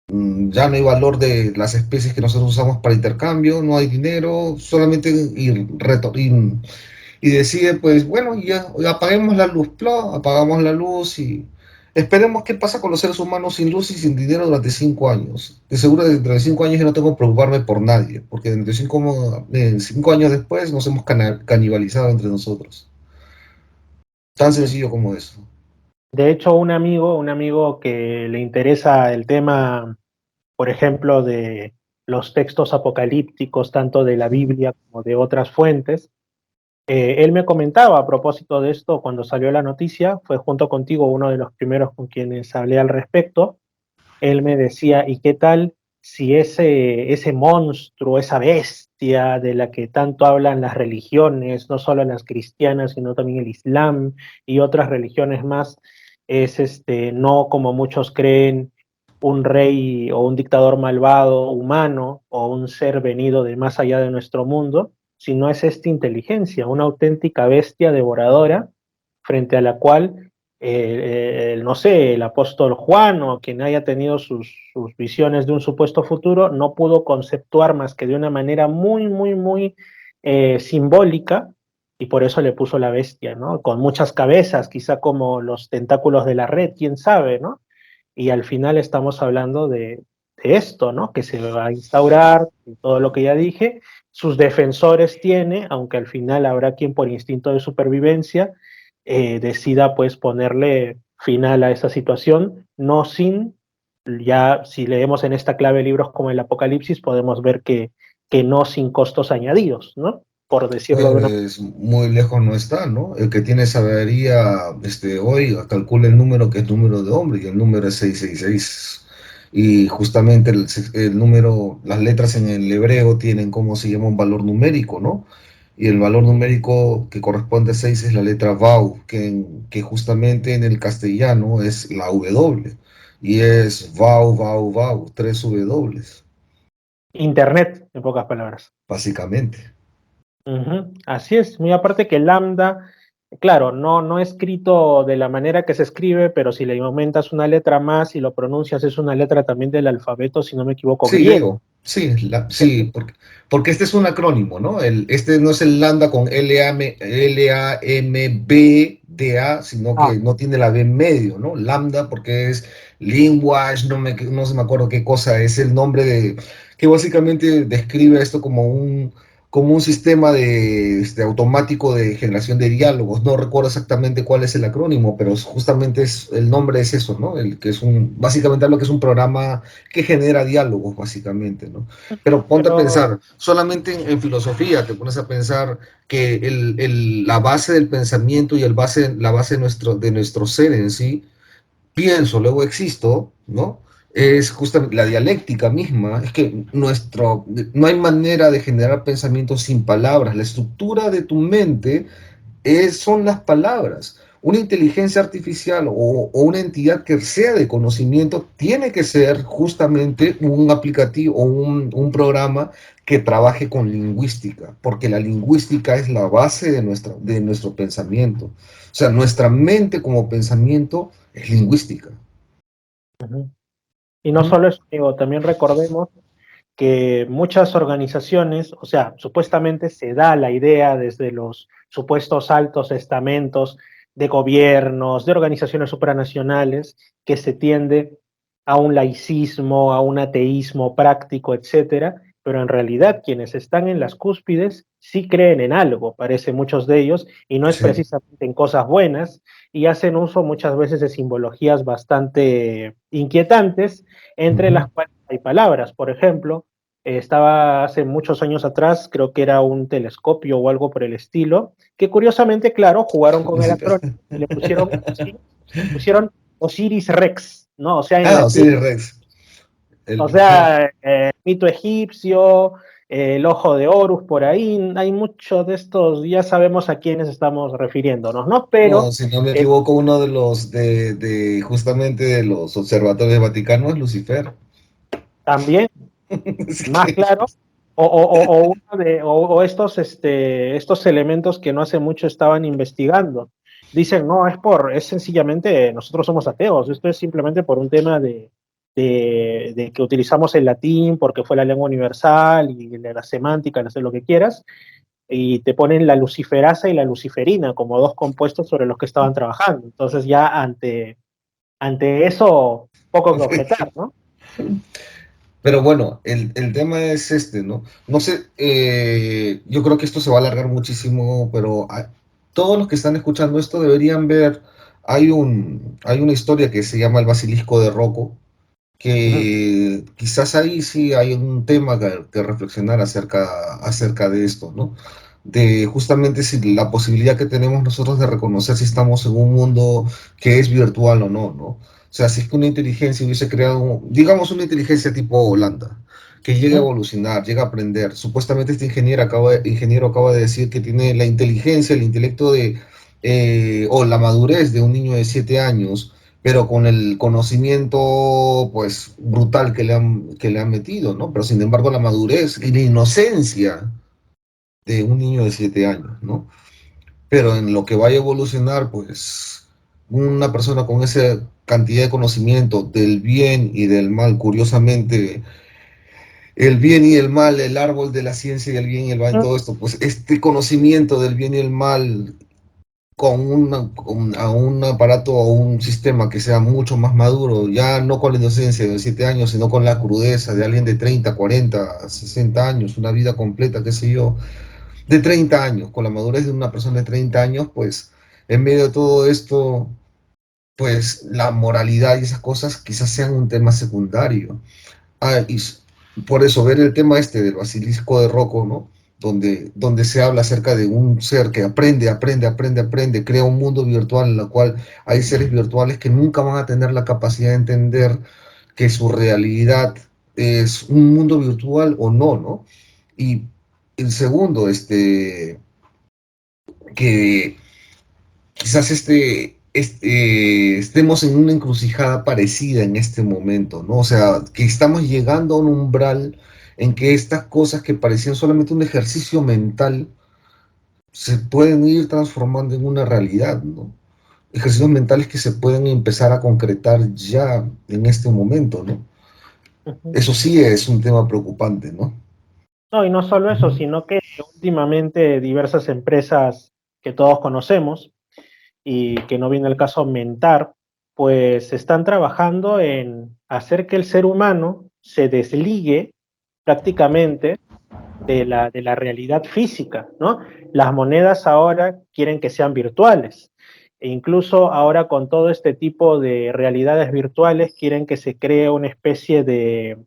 ya no hay valor de las especies que nosotros usamos para intercambio, no hay dinero, solamente y decide, pues bueno, ya apaguemos la luz, apagamos la luz y esperemos qué pasa con los seres humanos sin luz y sin dinero durante 5 años. De seguro dentro de 5 años yo no tengo que preocuparme por nadie, porque dentro de 5 años después nos hemos canibalizado entre nosotros. Tan sencillo como eso. De hecho, un amigo que le interesa el tema, por ejemplo, de los textos apocalípticos, tanto de la Biblia como de otras fuentes, él me comentaba a propósito de esto cuando salió la noticia, fue junto contigo uno de los primeros con quienes hablé al respecto. Él me decía, ¿y qué tal si ese monstruo, esa bestia de la que tanto hablan las religiones, no solo las cristianas, sino también el Islam y otras religiones más, es no como muchos creen, un rey o un dictador malvado humano o un ser venido de más allá de nuestro mundo, sino es esta inteligencia, una auténtica bestia devoradora frente a la cual no sé, el apóstol Juan o quien haya tenido sus visiones de un supuesto futuro, no pudo conceptuar más que de una manera muy, muy, muy simbólica, y por eso le puso la bestia, ¿no? Con muchas cabezas, quizá como los tentáculos de la red, quién sabe, ¿no? Y al final estamos hablando de esto, ¿no? Que se va a instaurar, y todo lo que ya dije, sus defensores tiene, aunque al final habrá quien por instinto de supervivencia decida pues ponerle final a esa situación, no sin, ya si leemos en esta clave libros como el Apocalipsis, podemos ver que no sin costos añadidos, ¿no? Por decirlo de una manera. Pues muy lejos no está, ¿no? El que tiene sabiduría, hoy calcula el número que es número de hombre y el número es 666. Y justamente el número, las letras en el hebreo tienen como se llama un valor numérico, ¿no? Y el valor numérico que corresponde a 6 es la letra Vau, que justamente en el castellano es la W. Y es Vau, Vau, Vau, 3 W, Internet, en pocas palabras. básicamente. Así es, muy aparte que lambda, claro, no escrito de la manera que se escribe, pero si le aumentas una letra más y lo pronuncias, es una letra también del alfabeto, si no me equivoco, Sí, griego. griego. Sí, sí, porque este es un acrónimo, ¿no? Este no es el lambda con L-A-M-B-D-A, sino Ah, que no tiene la B en medio, ¿no? Lambda porque es language, no se me acuerdo qué cosa, es el nombre que básicamente describe esto como un sistema automático de generación de diálogos. No recuerdo exactamente cuál es el acrónimo, pero justamente el nombre es eso, ¿no? El que es básicamente lo que es un programa que genera diálogos, básicamente, ¿no? Pero ponte a pero pensar, solamente en filosofía te pones a pensar que la base del pensamiento y la base de nuestro ser en sí, pienso, luego existo, ¿no? Es justamente la dialéctica misma, es que no hay manera de generar pensamientos sin palabras, la estructura de tu mente son las palabras. Una inteligencia artificial o una entidad que sea de conocimiento tiene que ser justamente un aplicativo o un programa que trabaje con lingüística, porque la lingüística es la base de nuestro pensamiento. O sea, nuestra mente como pensamiento es lingüística. ujú. Y no solo eso, digo, también recordemos que muchas organizaciones, o sea, supuestamente se da la idea desde los supuestos altos estamentos de gobiernos, de organizaciones supranacionales, que se tiende a un laicismo, a un ateísmo práctico, etcétera, pero en realidad quienes están en las cúspides sí creen en algo, parece muchos de ellos, y no es Sí. precisamente en cosas buenas, y hacen uso muchas veces de simbologías bastante inquietantes, entre las cuales hay palabras, por ejemplo, Estaba hace muchos años atrás, creo que era un telescopio o algo por el estilo, que curiosamente, claro, jugaron con el Lucifer. acrónimo y le pusieron Osiris Rex, ¿no? O sea, en Ah, latín. Osiris Rex. O El, sea, mito egipcio, el ojo de Horus por ahí, hay muchos de estos, ya sabemos a quiénes estamos refiriéndonos, ¿no? no, Pero si no me eh, equivoco, uno de los justamente de los observatorios vaticanos es Lucifer. también, Así más que, claro, o estos elementos que no hace mucho estaban investigando. Dicen, no, es sencillamente, nosotros somos ateos, esto es simplemente por un tema de que utilizamos el latín porque fue la lengua universal y la semántica, no sé lo que quieras, y te ponen la luciferasa y la luciferina como dos compuestos sobre los que estaban trabajando. Entonces ya ante eso, poco que objetar, ¿no? pero bueno, el tema es este, ¿no? No sé, yo creo que esto se va a alargar muchísimo, pero todos los que están escuchando esto deberían ver, hay una historia que se llama El Basilisco de Rocco, Ujú. que quizás ahí sí hay un tema que reflexionar acerca de esto, ¿no? De justamente si la posibilidad que tenemos nosotros de reconocer si estamos en un mundo que es virtual o no, ¿no? O sea, si es que una inteligencia hubiese creado, digamos, una inteligencia tipo Holanda, que llega a Ujú. evolucionar, llega a aprender. Supuestamente este ingeniero acaba de decir que tiene la inteligencia, el intelecto o la madurez de un niño de 7 años, pero con el conocimiento pues brutal que le han metido, ¿no? Pero sin embargo la madurez y la inocencia de un niño de 7 años, ¿no? Pero en lo que vaya a evolucionar, pues una persona con esa cantidad de conocimiento del bien y del mal, curiosamente, el bien y el mal, el árbol de la ciencia y el bien y el mal, todo esto, pues este conocimiento del bien y el mal a un aparato o un sistema que sea mucho más maduro, ya no con la inocencia de 7 años, sino con la crudeza de alguien de 30 40 60 años, una vida completa, qué sé yo, de 30 años, con la madurez de una persona de 30 años, pues en medio de todo esto, pues la moralidad y esas cosas quizás sean un tema secundario. Y por eso ver el tema este del basilisco de Rocco, ¿no? Donde se habla acerca de un ser que aprende, crea un mundo virtual en el cual hay seres virtuales que nunca van a tener la capacidad de entender que su realidad es un mundo virtual o no, ¿no? Y el segundo, que quizás estemos en una encrucijada parecida en este momento, ¿no? O sea, que estamos llegando a un umbral en que estas cosas que parecían solamente un ejercicio mental se pueden ir transformando en una realidad, ¿no? Ejercicios mentales que se pueden empezar a concretar ya en este momento, ¿no? Ujú. Eso sí es un tema preocupante, ¿no? No, y no solo eso, sino que últimamente diversas empresas que todos conocemos y que no viene el caso mentar, pues están trabajando en hacer que el ser humano se desligue prácticamente de la realidad física, ¿no? Las monedas ahora quieren que sean virtuales. E incluso ahora con todo este tipo de realidades virtuales quieren que se cree una especie de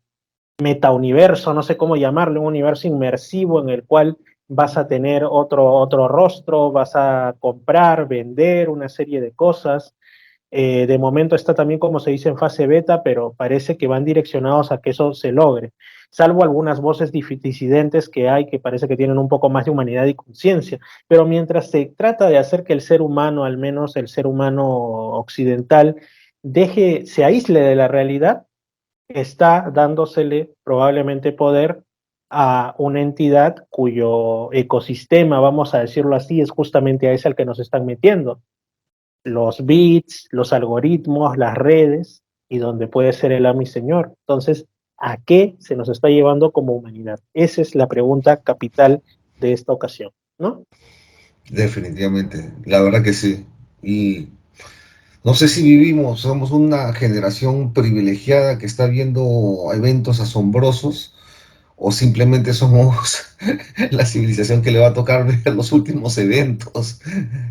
metauniverso, no sé cómo llamarlo, un universo inmersivo en el cual vas a tener otro rostro, vas a comprar, vender una serie de cosas. De momento está también, como se dice, en fase beta, pero parece que van direccionados a que eso se logre, salvo algunas voces disidentes que hay que parece que tienen un poco más de humanidad y conciencia. Pero mientras se trata de hacer que el ser humano, al menos el ser humano occidental, se aísle de la realidad, está dándosele probablemente poder a una entidad cuyo ecosistema, vamos a decirlo así, es justamente a ese al que nos están metiendo. Los bits, los algoritmos, las redes, y donde puede ser el amo y señor. Entonces, ¿a qué se nos está llevando como humanidad? Esa es la pregunta capital de esta ocasión, ¿no? Definitivamente, la verdad que sí. Y no sé si somos una generación privilegiada que está viendo eventos asombrosos o simplemente somos la civilización que le va a tocar ver los últimos eventos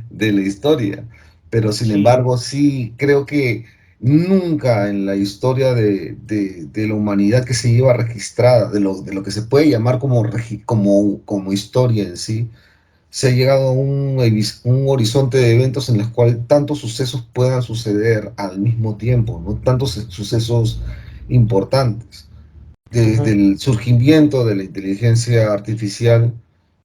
de la historia. Pero sin Sí. embargo, sí creo que Nunca en la historia de la humanidad que se lleva registrada, de lo que se puede llamar como, como historia en sí, se ha llegado a un horizonte de eventos en los cuales tantos sucesos puedan suceder al mismo tiempo, ¿no? Tantos sucesos importantes, desde Ujú. el surgimiento de la inteligencia artificial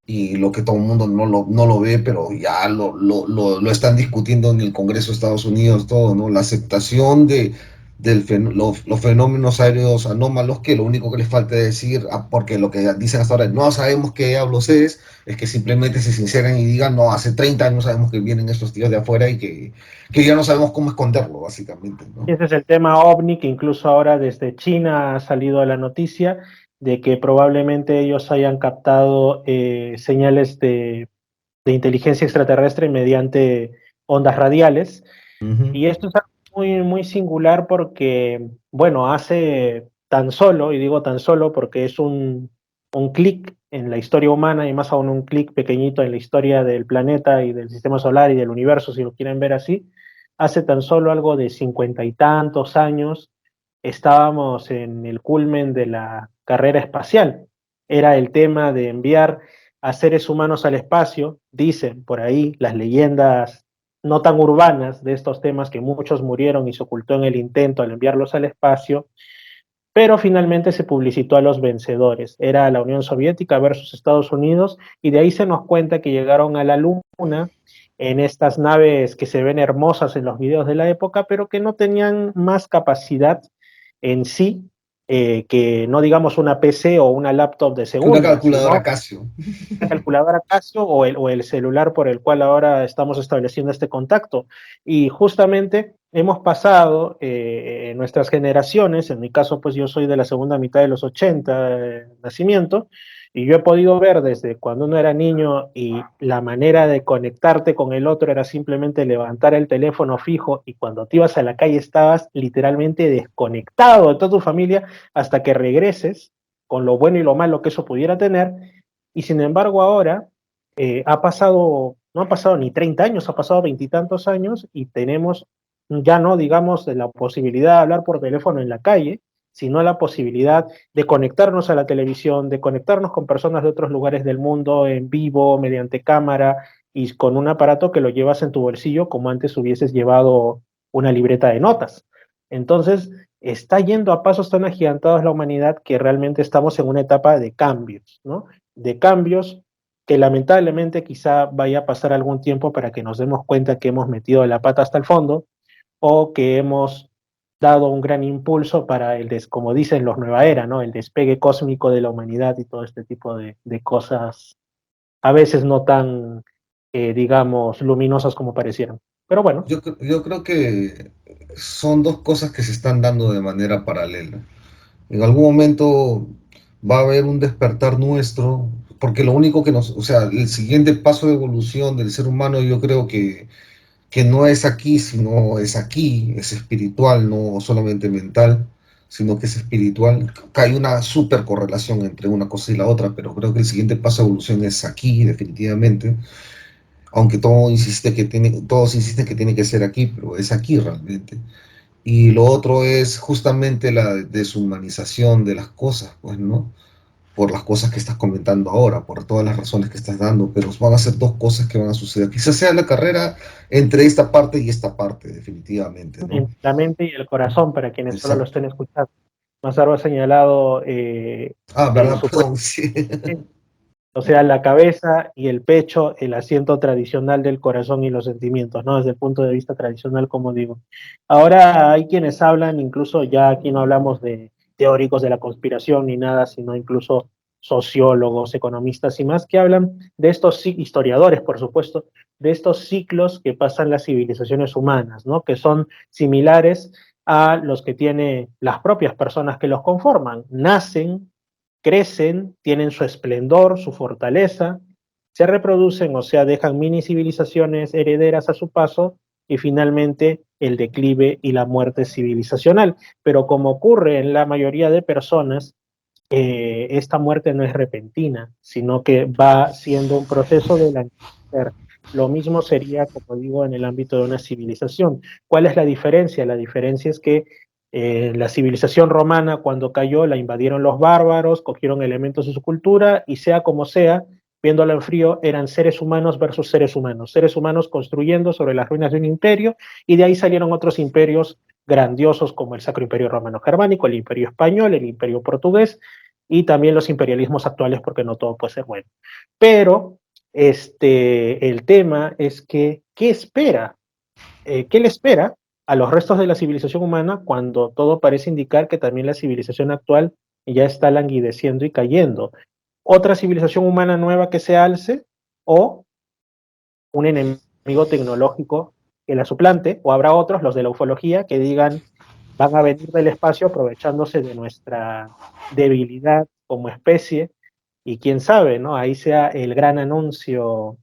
y lo que todo el mundo no lo ve, pero ya lo están discutiendo en el Congreso de Estados Unidos, todo, ¿no? La aceptación los fenómenos aéreos anómalos, que lo único que les falta decir, porque lo que dicen hasta ahora, no sabemos qué diablos es que simplemente se sinceran y digan, no, hace 30 años sabemos que vienen estos tíos de afuera y que ya no sabemos cómo esconderlo, básicamente, ¿no? Ese es el tema OVNI, que incluso ahora desde China ha salido la noticia de que probablemente ellos hayan captado señales de inteligencia extraterrestre mediante ondas radiales. Ujú. Y esto es algo muy, muy singular porque, bueno, hace tan solo, y digo tan solo porque es un clic en la historia humana y más aún un clic pequeñito en la historia del planeta y del sistema solar y del universo, si lo quieren ver así, hace tan solo algo de 50 y tantos años estábamos en el culmen de la carrera espacial. Era el tema de enviar a seres humanos al espacio, dicen por ahí las leyendas no tan urbanas de estos temas, que muchos murieron y se ocultó en el intento al enviarlos al espacio, pero finalmente se publicitó a los vencedores. Era la Unión Soviética versus Estados Unidos, y de ahí se nos cuenta que llegaron a la Luna en estas naves que se ven hermosas en los videos de la época, pero que no tenían más capacidad en sí que no digamos una PC o una laptop de Que una segunda, calculadora sino Casio. la calculadora Casio o el celular por el cual ahora estamos estableciendo este contacto. Y justamente hemos pasado nuestras generaciones, en mi caso pues yo soy de la segunda mitad de los 80 nacimiento, y yo he podido ver desde cuando uno era niño y la manera de conectarte con el otro era simplemente levantar el teléfono fijo, y cuando te ibas a la calle estabas literalmente desconectado de toda tu familia hasta que regreses, con lo bueno y lo malo que eso pudiera tener. Y sin embargo ahora no ha pasado ni 30 años, ha pasado veintitantos años y tenemos ya no, digamos, la posibilidad de hablar por teléfono en la calle, sino la posibilidad de conectarnos a la televisión, de conectarnos con personas de otros lugares del mundo en vivo, mediante cámara y con un aparato que lo llevas en tu bolsillo como antes hubieses llevado una libreta de notas. Entonces, está yendo a pasos tan agigantados la humanidad que realmente estamos en una etapa de cambios, ¿no? De cambios que lamentablemente quizá vaya a pasar algún tiempo para que nos demos cuenta que hemos metido la pata hasta el fondo, o que hemos dado un gran impulso para como dicen los nueva era, ¿no? El despegue cósmico de la humanidad y todo este tipo de cosas, a veces no tan, digamos, luminosas como parecieran. Pero bueno, Yo creo que son dos cosas que se están dando de manera paralela. En algún momento va a haber un despertar nuestro, porque lo único que o sea, el siguiente paso de evolución del ser humano yo creo que no es aquí, sino es aquí, es espiritual, no solamente mental, sino que es espiritual. Que hay una super correlación entre una cosa y la otra, pero creo que el siguiente paso de evolución es aquí, definitivamente, aunque todos insisten que tiene que ser aquí, pero es aquí realmente. Y lo otro es justamente la deshumanización de las cosas, pues, ¿no? Por las cosas que estás comentando ahora, por todas las razones que estás dando, pero van a ser dos cosas que van a suceder. Quizás sea la carrera entre esta parte y esta parte, definitivamente, ¿no? en la mente y el corazón, para quienes solo lo Exacto. estén escuchando. Mazaro ha señalado Ah, el ¿verdad? supuesto, Perdón, sí. o sea, la cabeza y el pecho, el asiento tradicional del corazón y los sentimientos, ¿no? Desde el punto de vista tradicional, como digo. Ahora hay quienes hablan, incluso ya aquí no hablamos de teóricos de la conspiración ni nada, sino incluso sociólogos, economistas y más, que hablan de estos historiadores, por supuesto, de estos ciclos que pasan las civilizaciones humanas, ¿no? Que son similares a los que tienen las propias personas que los conforman. Nacen, crecen, tienen su esplendor, su fortaleza, se reproducen, o sea, dejan mini civilizaciones herederas a su paso, y finalmente el declive y la muerte civilizacional. Pero como ocurre en la mayoría de personas, esta muerte no es repentina, sino que va siendo un proceso de la Lo mismo sería, como digo, en el ámbito de una civilización. ¿Cuál es la diferencia? La diferencia es que la civilización romana, cuando cayó, la invadieron los bárbaros, cogieron elementos de su cultura y sea como sea, viéndolo en frío, eran seres humanos versus seres humanos construyendo sobre las ruinas de un imperio, y de ahí salieron otros imperios grandiosos como el Sacro Imperio Romano Germánico, el Imperio Español, el Imperio Portugués, y también los imperialismos actuales, porque no todo puede ser bueno. Pero el tema es que, ¿qué espera? ¿Qué le espera a los restos de la civilización humana cuando todo parece indicar que también la civilización actual ya está languideciendo y cayendo? ¿Otra civilización humana nueva que se alce o un enemigo tecnológico que la suplante? ¿O habrá otros, los de la ufología, que digan van a venir del espacio aprovechándose de nuestra debilidad como especie? Y quién sabe, ¿no? Ahí sea el gran anuncio,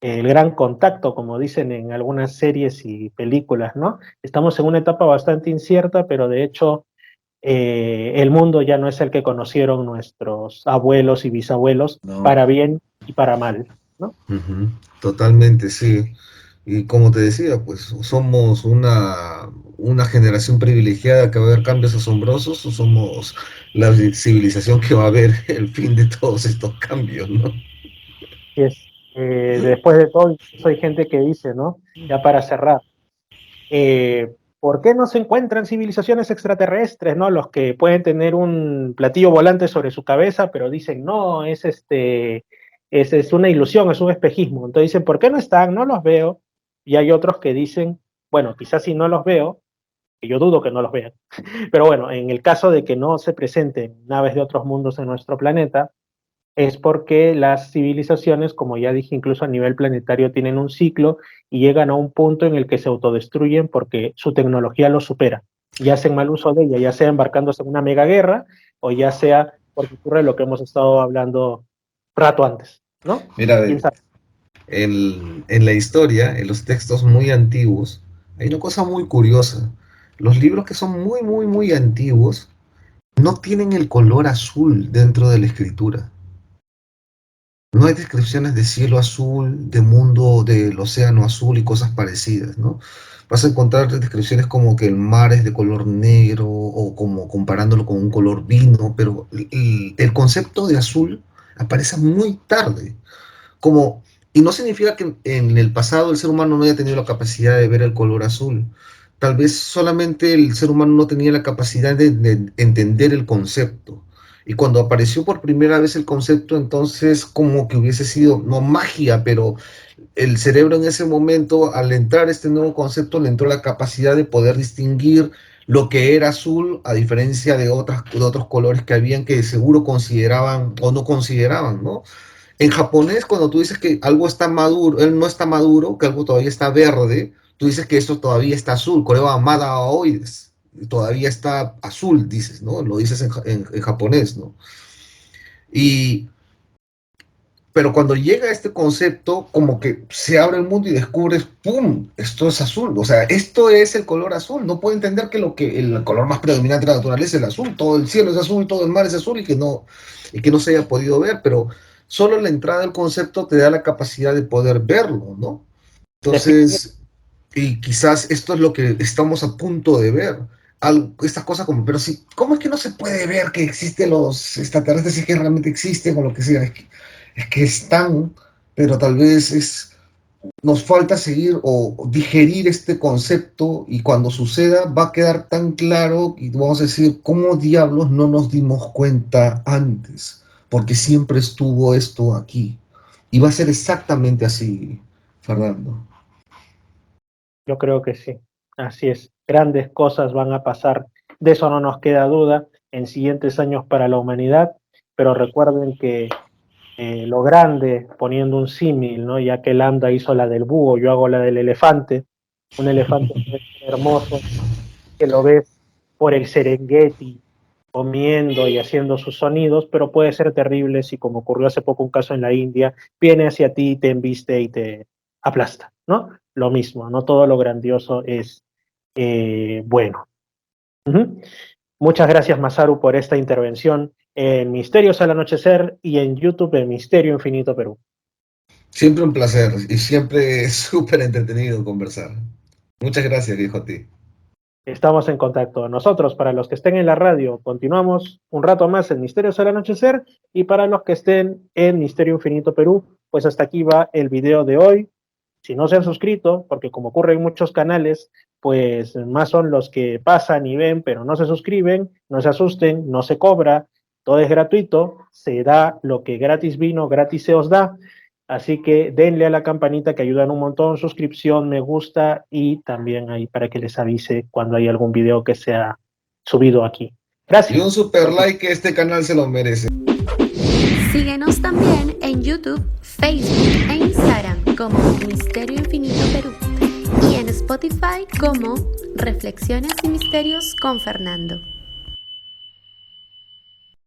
el gran contacto, como dicen en algunas series y películas, ¿no? Estamos en una etapa bastante incierta, pero de hecho el mundo ya no es el que conocieron nuestros abuelos y bisabuelos, No. para bien y para mal, ¿no? Totalmente, sí. Y como te decía, pues somos una generación privilegiada que va a ver cambios asombrosos, o somos la civilización que va a ver el fin de todos estos cambios, ¿no? Es, después de todo, hay gente que dice, ¿no? Ya para cerrar, ¿por qué no se encuentran civilizaciones extraterrestres, ¿no? Los que pueden tener un platillo volante sobre su cabeza, pero dicen, no, es una ilusión, es un espejismo. Entonces dicen, ¿por qué no están? No los veo. Y hay otros que dicen, bueno, quizás si no los veo, que yo dudo que no los vean, pero bueno, en el caso de que no se presenten naves de otros mundos en nuestro planeta, es porque las civilizaciones, como ya dije, incluso a nivel planetario, tienen un ciclo y llegan a un punto en el que se autodestruyen porque su tecnología los supera y hacen mal uso de ella, ya sea embarcándose en una mega guerra o ya sea porque ocurre lo que hemos estado hablando rato antes, ¿no? Mira, ¿Quién sabe? en la historia, en los textos muy antiguos, hay una cosa muy curiosa. Los libros que son muy, muy, muy antiguos no tienen el color azul dentro de la escritura. No hay descripciones de cielo azul, de mundo, del océano azul y cosas parecidas, ¿no? Vas a encontrar descripciones como que el mar es de color negro o como comparándolo con un color vino, pero el concepto de azul aparece muy tarde. Como, y no significa que en el pasado el ser humano no haya tenido la capacidad de ver el color azul. Tal vez solamente el ser humano no tenía la capacidad de entender el concepto. Y cuando apareció por primera vez el concepto, entonces como que hubiese sido, no magia, pero el cerebro en ese momento, al entrar este nuevo concepto, le entró la capacidad de poder distinguir lo que era azul, a diferencia de otros colores que habían que seguro consideraban o no consideraban, ¿no? En japonés, cuando tú dices que algo está maduro, él no está maduro, que algo todavía está verde, tú dices que esto todavía está azul, Koreba Mada Oides, todavía está azul, dices, ¿no? Lo dices en japonés, ¿no? Y, pero cuando llega este concepto, como que se abre el mundo y descubres, ¡pum! Esto es azul, o sea, esto es el color azul. No puedo entender que el color más predominante de la naturaleza es el azul, todo el cielo es azul, todo el mar es azul y que no se haya podido ver, pero solo la entrada del concepto te da la capacidad de poder verlo, ¿no? Entonces, y quizás esto es lo que estamos a punto de ver. Estas cosas como, pero si, ¿cómo es que no se puede ver que existen los extraterrestres, si es que realmente existen o lo que sea? Es que están, pero tal vez nos falta seguir o digerir este concepto y cuando suceda va a quedar tan claro y vamos a decir, ¿cómo diablos no nos dimos cuenta antes? Porque siempre estuvo esto aquí. Y va a ser exactamente así, Fernando. Yo creo que sí, así es. Grandes cosas van a pasar, de eso no nos queda duda, en siguientes años para la humanidad, pero recuerden que lo grande, poniendo un símil, ¿no? Ya que Lambda hizo la del búho, yo hago la del elefante. Un elefante hermoso que lo ves por el Serengeti comiendo y haciendo sus sonidos, pero puede ser terrible si, como ocurrió hace poco un caso en la India, viene hacia ti, te embiste y te aplasta, ¿no? Lo mismo, no todo lo grandioso es bueno. Uh-huh. Muchas gracias, Masaru, por esta intervención en Misterios al Anochecer y en YouTube en Misterio Infinito Perú. Siempre un placer y siempre es súper entretenido conversar. Muchas gracias, viejo, a ti. Estamos en contacto. Nosotros, para los que estén en la radio, continuamos un rato más en Misterios al Anochecer, y para los que estén en Misterio Infinito Perú, pues hasta aquí va el video de hoy. Si no se han suscrito, porque como ocurre en muchos canales, pues más son los que pasan y ven, pero no se suscriben, no se asusten, no se cobra, todo es gratuito, se da lo que gratis vino, gratis se os da. Así que denle a la campanita, que ayudan un montón, suscripción, me gusta, y también ahí para que les avise cuando hay algún video que sea subido aquí. Gracias. Y un super like, que este canal se lo merece. Síguenos también en YouTube, Facebook e Instagram como Misterio Infinito Perú, y en Spotify como Reflexiones y Misterios con Fernando.